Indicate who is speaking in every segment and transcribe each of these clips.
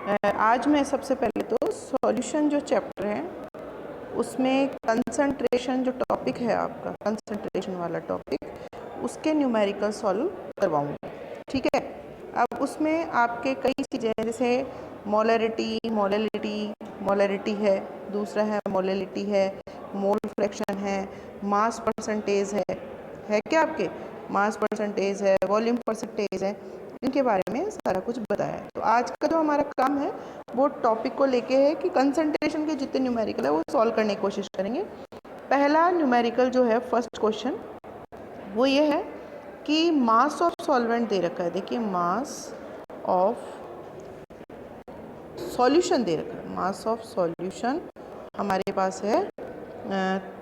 Speaker 1: आज मैं सबसे पहले तो सॉल्यूशन जो चैप्टर है उसमें कंसंट्रेशन जो टॉपिक है आपका, कंसंट्रेशन वाला टॉपिक, उसके न्यूमेरिकल सॉल्व करवाऊंगी। ठीक है। अब उसमें आपके कई चीज़ें हैं, जैसे मोलैलिटी है, दूसरा है मोलैलिटी है, मोल फ्रैक्शन है, मास परसेंटेज है क्या आपके, मास परसेंटेज है, वॉल्यूम परसेंटेज है, इनके बारे में सारा कुछ बताया है। तो आज का जो हमारा काम है वो टॉपिक को लेके है कि कंसंट्रेशन के जितने न्यूमेरिकल है वो सॉल्व करने की कोशिश करेंगे। पहला न्यूमेरिकल जो है, फर्स्ट क्वेश्चन, वो ये है कि मास ऑफ सॉल्वेंट दे रखा है। देखिए, मास ऑफ सॉल्यूशन दे रखा है, मास ऑफ सॉल्यूशन हमारे पास है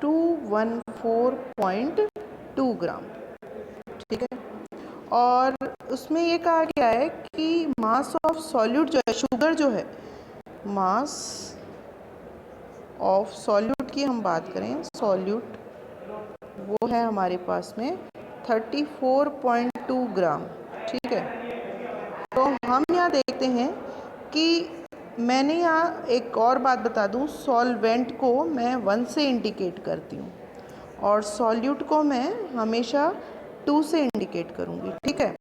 Speaker 1: 214.2 ग्राम। ठीक है। और उसमें ये कहा गया है कि मास ऑफ सॉल्यूट जो है, शुगर जो है, मास ऑफ सॉल्यूट की हम बात करें, सॉल्यूट वो है हमारे पास में 34.2 ग्राम। ठीक है। तो हम यहाँ देखते हैं कि मैंने यहाँ एक और बात बता दूँ, सॉल्वेंट को मैं 1 से इंडिकेट करती हूँ और सॉल्यूट को मैं हमेशा 2 से इंडिकेट करूँगी। ठीक है।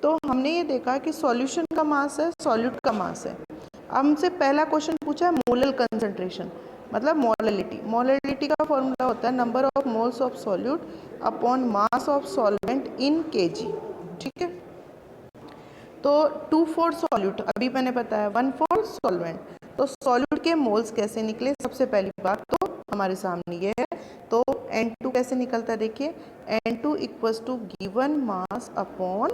Speaker 1: तो हमने ये देखा कि सॉल्यूशन का मास है, सॉल्यूट का मास है। अब हमसे पहला क्वेश्चन पूछा है मोलल कंसंट्रेशन, मतलब मोलैलिटी। मोलैलिटी का फॉर्मूला होता है number of moles of solute upon mass of solvent in KG. ठीक है। तो 2 फॉर सॉल्यूट अभी मैंने बताया, 1 फॉर सॉल्वेंट। तो सॉल्यूट के मोल्स कैसे निकले, सबसे पहली बात तो हमारे सामने ये है। तो N2 कैसे निकलता है, देखिए, N2 equals to given mass upon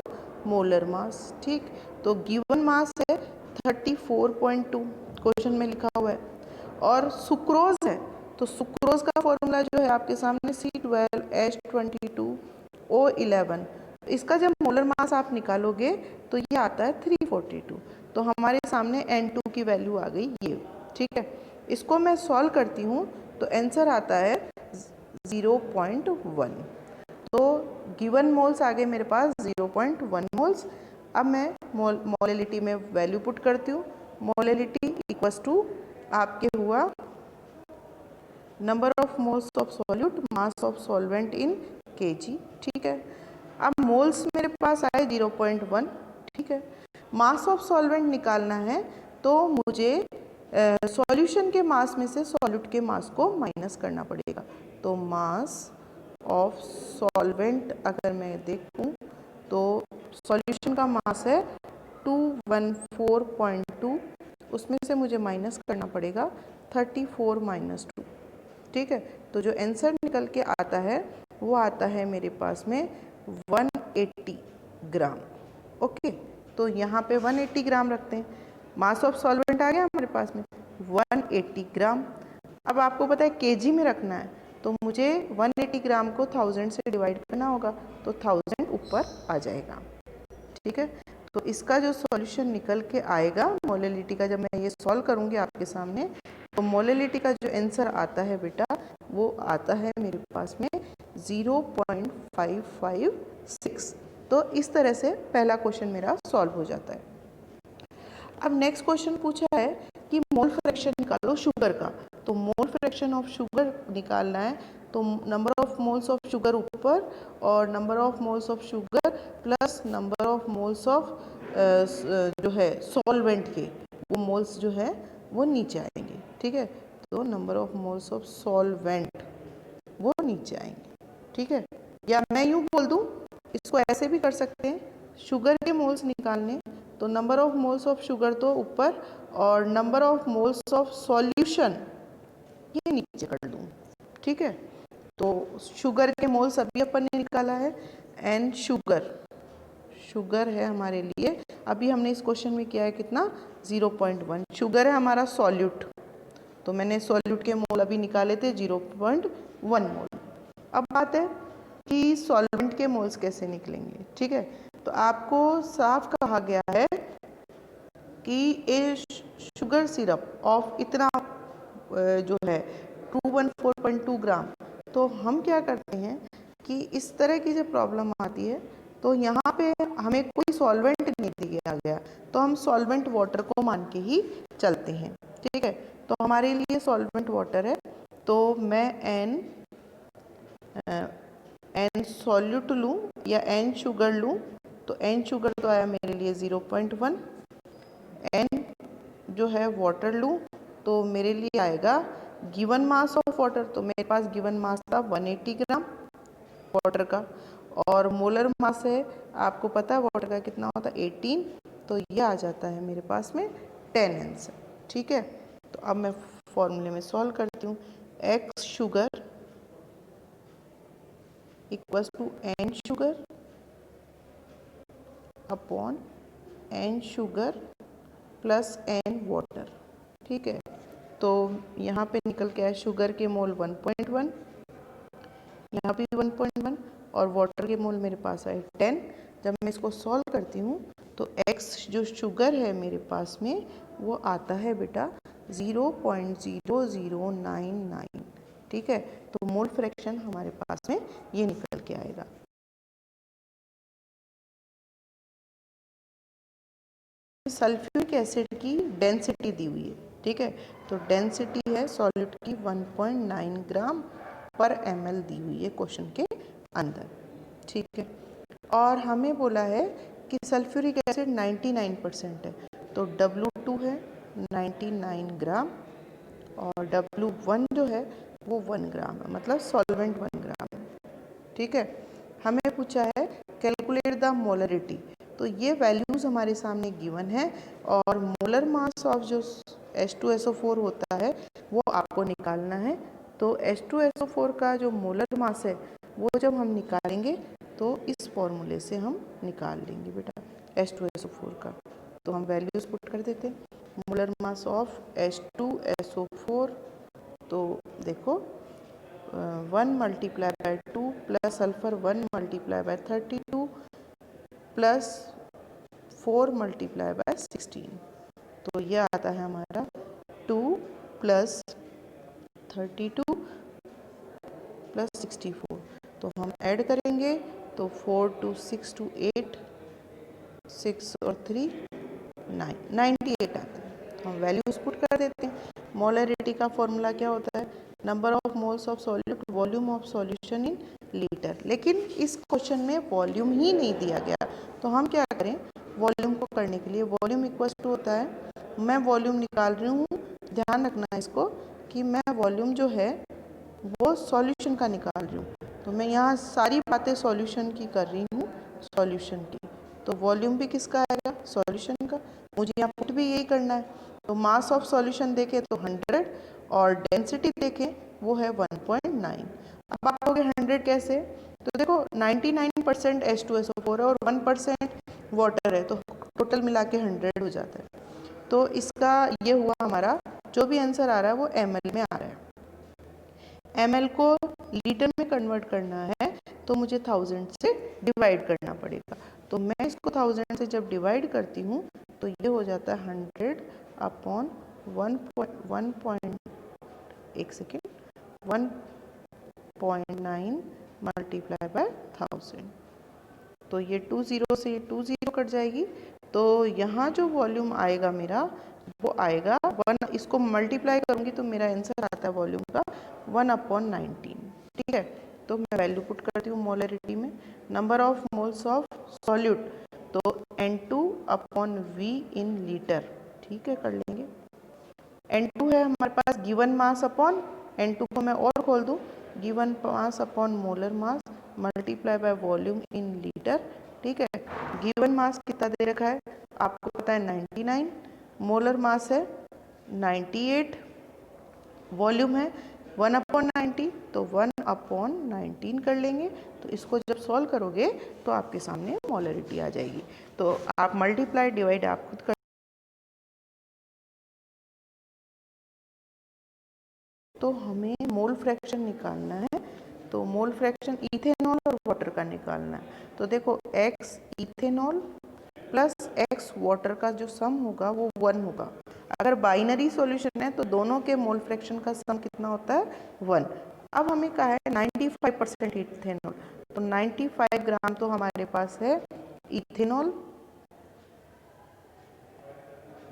Speaker 1: molar mass. ठीक। तो गिवन मास है 34.2, क्वेश्चन में लिखा हुआ है। और सुक्रोज है, तो सुक्रोज का फॉर्मूला जो है आपके सामने C12H22O11। इसका जब मोलर मास आप निकालोगे तो ये आता है 342। तो हमारे सामने N2 की वैल्यू आ गई ये। ठीक है। इसको मैं सॉल्व करती हूँ तो आंसर आता है 0.1। तो गिवन मोल्स आ गए मेरे पास 0.1 मोल्स। अब मैं मोलैलिटी में वैल्यू पुट करती हूँ। मोलैलिटी इक्वल्स टू आपके हुआ number of moles of solute mass of solvent in KG. ठीक है। अब मोल्स मेरे पास आए 0.1। ठीक है। मास ऑफ सॉल्वेंट निकालना है तो मुझे सॉल्यूशन के मास में से सॉल्यूट के मास को माइनस करना पड़ेगा। तो मास ऑफ सॉल्वेंट अगर मैं देखूं तो सॉल्यूशन का मास है 214.2, उसमें से मुझे माइनस करना पड़ेगा 34 माइनस 2। ठीक है। तो जो आंसर निकल के आता है वो आता है मेरे पास में 180 ग्राम। ओके। तो यहाँ पे 180 ग्राम रखते हैं। मास ऑफ सॉल्वेंट आ गया हमारे पास में 180 ग्राम। अब आपको पता है केजी में रखना है, तो मुझे 180 ग्राम को 1000 से डिवाइड करना होगा, तो 1000 ऊपर आ जाएगा। ठीक है। तो इसका जो सॉल्यूशन निकल के आएगा मोलैलिटी का, जब मैं ये सॉल्व करूँगी आपके सामने, तो मोलैलिटी का जो आंसर आता है बेटा वो आता है मेरे पास में 0.556। तो इस तरह से पहला क्वेश्चन मेरा सॉल्व हो जाता है। अब नेक्स्ट क्वेश्चन पूछा है कि मोल फ्रैक्शन निकालो शुगर का। तो मोल फ्रैक्शन ऑफ शुगर निकालना है, तो number of moles of sugar ऊपर और number of moles of sugar plus number of moles of जो है सॉल्वेंट के, वो मोल्स जो है वो नीचे आएंगे। ठीक है। तो number of moles of solvent वो नीचे आएंगे। ठीक है। या मैं यूँ बोल दूँ, इसको ऐसे भी कर सकते हैं, शुगर के मोल्स निकालने, तो number of moles of sugar तो ऊपर और number of moles of solution ये नीचे कर दूँ। ठीक है। तो शुगर के मोल्स अभी अपन ने निकाला है, एंड शुगर है हमारे लिए, अभी हमने इस क्वेश्चन में किया है कितना, 0.1। शुगर है हमारा सॉल्यूट, तो मैंने सॉल्यूट के मोल अभी निकाले थे 0.1 मोल। अब बात है कि सॉल्वेंट के मोल्स कैसे निकलेंगे। ठीक है। तो आपको साफ कहा गया है कि ए शुगर सिरप ऑफ इतना जो है 214.2 ग्राम। तो हम क्या करते हैं कि इस तरह की जब प्रॉब्लम आती है तो यहाँ पे हमें कोई सॉल्वेंट नहीं दिया गया, तो हम सॉल्वेंट वाटर को मान के ही चलते हैं। ठीक है, तो हमारे लिए सॉल्वेंट वाटर है, तो मैं एन सॉल्यूट लूँ या एन शुगर लूँ, तो एन शुगर तो आया मेरे लिए 0.1, एन जो है वाटर लूँ तो मेरे लिए आएगा गिवन मास ऑफ वाटर, तो मेरे पास गिवन मास था 180 ग्राम वाटर का, और मोलर मास है आपको पता है वाटर का कितना होता है 18, तो ये आ जाता है मेरे पास में 10 आंसर। ठीक है, तो अब मैं फॉर्मूले में सॉल्व करती हूँ। X sugar equals to N sugar upon N sugar plus N water. ठीक है, तो यहाँ पे निकल के आया शुगर के मोल 1.1, यहाँ भी 1.1 और वाटर के मोल मेरे पास आए 10। जब मैं इसको सॉल्व करती हूँ तो x जो शुगर है मेरे पास में वो आता है बेटा 0.0099। ठीक है, तो मोल फ्रैक्शन हमारे पास में ये निकल के आएगा। सल्फ्यूरिक एसिड की डेंसिटी दी हुई है। ठीक है, तो डेंसिटी है सॉल्यूट की 1.9 ग्राम पर ml दी हुई है क्वेश्चन के अंदर। ठीक है, और हमें बोला है कि सल्फ्यूरिक एसिड 99% है, तो W2 है 99 ग्राम और W1 जो है वो 1 ग्राम है, मतलब सॉल्वेंट 1 ग्राम है। ठीक है, हमें पूछा है कैलकुलेट द मोलरिटी, तो ये वैल्यूज़ हमारे सामने गिवन है, और मोलर मास ऑफ जो H2SO4 होता है वो आपको निकालना है। तो H2SO4 का जो मोलर मास है वो जब हम निकालेंगे तो इस फॉर्मूले से हम निकाल लेंगे बेटा H2SO4 का। तो हम वैल्यूज़ पुट कर देते हैं। मोलर मास ऑफ H2SO4, तो देखो 1 multiply by 2 plus sulphur 1 multiply by 32 plus 4 multiply by 16, तो ये आता है हमारा 2 प्लस 32 प्लस 64, तो हम ऐड करेंगे तो 4 2 6 2 8 6 और 3 9 98 आता है। तो हम वैल्यूज पुट कर देते हैं। मोलरिटी का फॉर्मूला क्या होता है, number of moles of solute volume of solution in litre, लेकिन इस क्वेश्चन में वॉल्यूम ही नहीं दिया गया, तो हम क्या करें वॉल्यूम को करने के लिए वॉल्यूम इक्वल टू होता है, मैं वॉल्यूम निकाल रही हूँ, ध्यान रखना इसको कि मैं वॉल्यूम जो है वो सॉल्यूशन का निकाल रही हूँ, तो मैं यहाँ सारी बातें सॉल्यूशन की कर रही हूँ, सॉल्यूशन की, तो वॉल्यूम भी किसका आएगा सॉल्यूशन का, मुझे यहाँ पुट भी यही करना है। तो मास ऑफ सॉल्यूशन देखें तो 100 और डेंसिटी देखें वो है 1.9। अब आप कहोगे 100 कैसे, तो देखो 99% H2SO4 है और 1% वाटर है, तो टोटल मिला के 100 हो जाता है। तो इसका ये हुआ हमारा जो भी आंसर आ रहा है वो ml में आ रहा है। ml को लीटर में कन्वर्ट करना है तो मुझे 1000 से डिवाइड करना पड़ेगा, तो मैं इसको 1000 से जब डिवाइड करती हूँ तो ये हो जाता है 100 अपॉन 1.9 मल्टीप्लाई बाय 1000, तो ये 20 से 20 कट जाएगी, तो यहाँ जो वॉल्यूम आएगा मेरा वो आएगा 1, इसको मल्टीप्लाई करूँगी तो मेरा आंसर आता है वॉल्यूम का 1/19। ठीक है, तो मैं वैल्यू पुट करती हूँ मोलरिटी में, number of moles of solute, तो N2/V इन लीटर। ठीक है, कर लेंगे। N2 है हमारे पास गिवन मास अपॉन, N2 को मैं और खोल दूँ, given mass upon molar mass multiply by volume in litre. ठीक है, गिवन मास कितना दे रखा है आपको पता है 99, मोलर मास है 98, वॉल्यूम है 1/90, तो 1/19 कर लेंगे, तो इसको जब सॉल्व करोगे तो आपके सामने मोलरिटी आ जाएगी। तो आप मल्टीप्लाई डिवाइड आप खुद कर, तो हमें मोल फ्रैक्शन निकालना है, तो मोल फ्रैक्शन इथेनॉल और वाटर का निकालना है। तो देखो x ethanol plus x water का जो सम होगा वो 1 होगा। अगर बाइनरी सॉल्यूशन है तो दोनों के मोल फ्रैक्शन का सम कितना होता है 1। अब हमें कहा है 95% इथेनॉल, तो 95 ग्राम तो हमारे पास है इथेनॉल,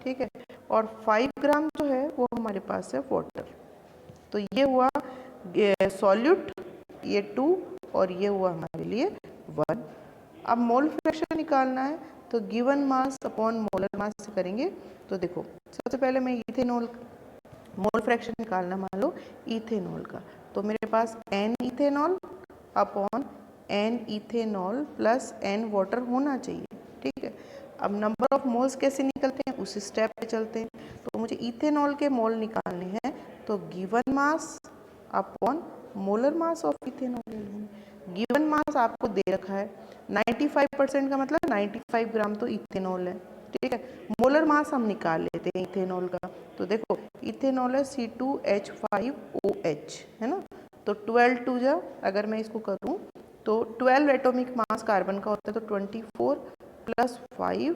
Speaker 1: ठीक है, और 5 ग्राम जो है वो हमारे पास है वाटर। तो ये हुआ सॉल्यूट, ये 2 और ये हुआ हमारे लिए 1। अब मोल फ्रैक्शन निकालना है तो गिवन मास अपॉन मोलर मास से करेंगे। तो देखो सबसे पहले मैं इथेनॉल मोल फ्रैक्शन निकालना, मान लो इथेनॉल का, तो मेरे पास n ethanol upon n ethanol plus n water होना चाहिए, ठीक है। अब नंबर ऑफ मोल्स कैसे निकलते हैं उसी स्टेप पे चलते हैं। तो मुझे इथेनॉल के मोल निकालने हैं, तो given mass upon molar mass of ethanol. Given mass आपको दे रखा है 95% का मतलब 95 ग्राम तो इथेनॉल है, ठीक है। मोलर मास हम निकाल लेते हैं इथेनॉल का, तो देखो इथेनॉल है C2H5OH, है ना। तो 12 टू जा अगर मैं इसको करूं तो 12 एटॉमिक मास कार्बन का होता है, तो 24 प्लस 5,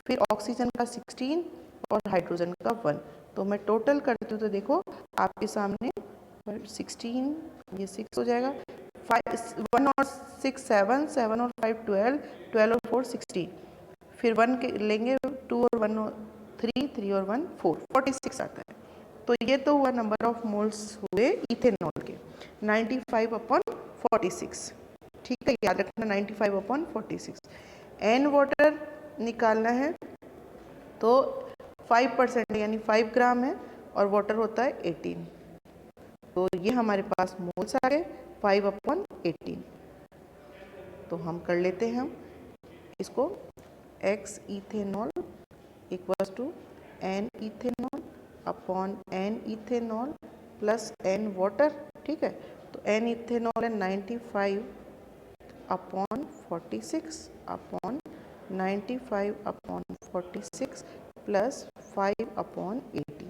Speaker 1: फिर ऑक्सीजन का 16 और हाइड्रोजन का 1। तो मैं टोटल करती हूँ तो देखो आपके सामने 16, ये 6 हो जाएगा, 1 और 6 7, 7 और 5 12, 12 और 4 16, फिर 1 के लेंगे 2 और 1 और 3, 3 और 1 4, 46 आता है। तो ये तो हुआ नंबर ऑफ मोल्स हुए इथेनॉल के 95/46, ठीक है, याद रखना 95/46। एन वाटर निकालना है तो 5% यानी 5 ग्राम है और वाटर होता है 18, तो ये हमारे पास मोल्स आ गए 5/18। तो हम कर लेते हैं हम इसको, x ethanol equals to n ethanol upon n ethanol plus n water, ठीक है। तो n इथेनॉल है 95/46 अपॉन 95/46 प्लस 5/18।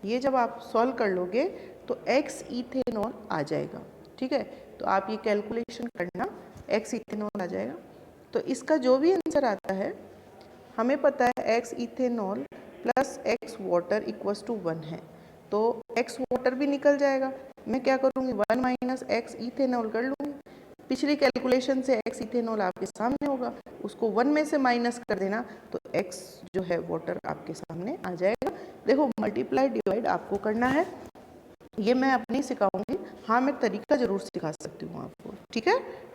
Speaker 1: ये जब आप सॉल्व कर लोगे तो x इथेनॉल आ जाएगा, ठीक है। तो आप ये कैलकुलेशन करना, x इथेनॉल आ जाएगा। तो इसका जो भी आंसर आता है, हमें पता है x ethanol plus x water equals to 1 है, तो x वाटर भी निकल जाएगा। मैं क्या करूँगी 1 माइनस x इथेनॉल कर लूँगी। पिछली कैलकुलेशन से x इथेनॉल आपके सामने होगा, उसको 1 में से माइनस कर देना तो x जो है वाटर आपके सामने आ जाएगा। देखो मल्टीप्लाई डिवाइड आपको करना है, ये मैं अपनी सिखाऊंगी। हाँ मैं तरीका जरूर सिखा सकती हूँ आपको, ठीक है।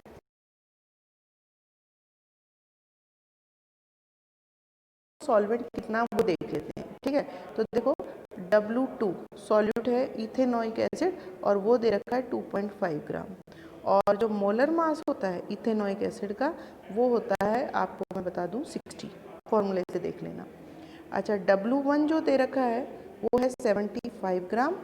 Speaker 1: सॉल्वेंट कितना वो देख लेते हैं, ठीक है। तो देखो W2 सॉल्यूट है इथेनोइक एसिड और वो दे रखा है 2.5 ग्राम, और जो मोलर मास होता है इथेनोइक एसिड का वो होता है, आपको मैं बता दूं 60, फॉर्मूले से देख लेना। अच्छा W1 जो दे रखा है वो है 75 ग्राम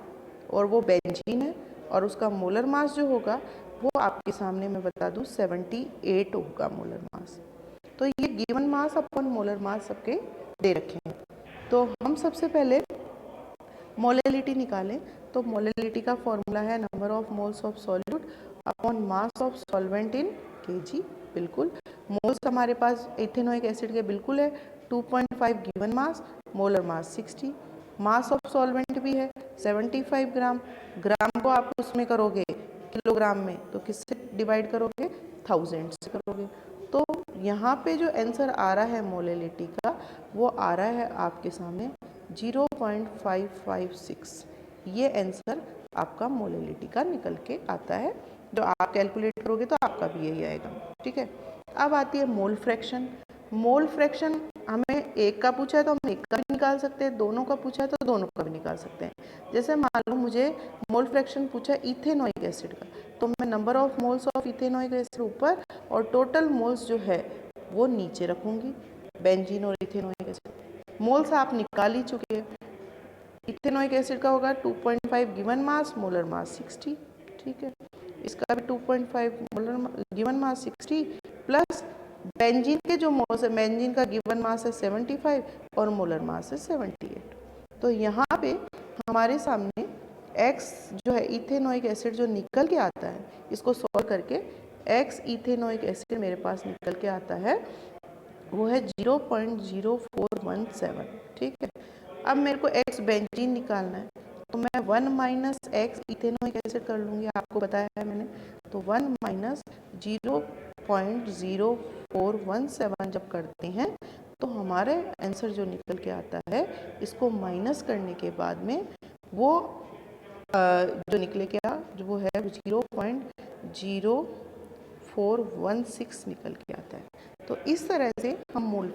Speaker 1: और वो बेंजीन है, और उसका मोलर मास जो होगा वो आपके सामने मैं बता दूं 78 होगा मोलर मास। तो ये गिवन मास अपॉन मोलर मास सबके दे रखे हैं। तो हम सबसे पहले मोलैलिटी निकालें, तो मोलैलिटी का फॉर्मूला है number of moles of solute upon mass of solvent in KG. बिल्कुल मोल्स हमारे पास इथेनोइक एसिड के बिल्कुल है 2.5 given mass, molar mass 60, mass of solvent भी है 75 ग्राम। ग्राम को आप उसमें करोगे किलोग्राम में तो किससे डिवाइड करोगे, 1000 से करोगे। तो यहाँ पे जो आंसर आ रहा है मोलैलिटी का वो आ रहा है आपके सामने 0.556। ये आंसर आपका मोलैलिटी का निकल के आता है, जो आप कैलकुलेट करोगे तो आपका भी यही आएगा, ठीक है। अब आती है मोल फ्रैक्शन। मोल फ्रैक्शन हमें एक का पूछा है तो हम एक का भी निकाल सकते हैं, दोनों का पूछा है तो दोनों का भी निकाल सकते हैं। जैसे मान लो मुझे मोल फ्रैक्शन पूछा है इथेनोइक एसिड का, तो मैं number of moles of ethanoic acid ऊपर और टोटल मोल्स जो है वो नीचे रखूंगी, बेंजीन और इथेनोइक एसिड। मोल्स आप निकाल ही चुके हैं, इथेनोइक एसिड का होगा 2.5 गिवन मास, मोलर मास 60, ठीक है। इसका भी 2.5 molar given mass 60 plus benzene के जो मोल्स है, बेंजीन का गिवन मास है 75 और मोलर मास है 78। तो यहाँ पे हमारे सामने x जो है इथेनोइक एसिड जो निकल के आता है, इसको सॉल्व करके x इथेनोइक एसिड मेरे पास निकल के आता है वो है 0.0417, ठीक है। अब मेरे को x बेंजीन निकालना है, तो मैं 1 माइनस एक्स इथेनोइक एसिड कर लूँगी, आपको बताया है मैंने। तो 1 माइनस 0.0417 जब करते हैं तो हमारे आंसर जो निकल के आता है, इसको माइनस करने के बाद में वो जो निकले क्या, जो वो है 0.0416 निकल के आता है। तो इस तरह से हम मोल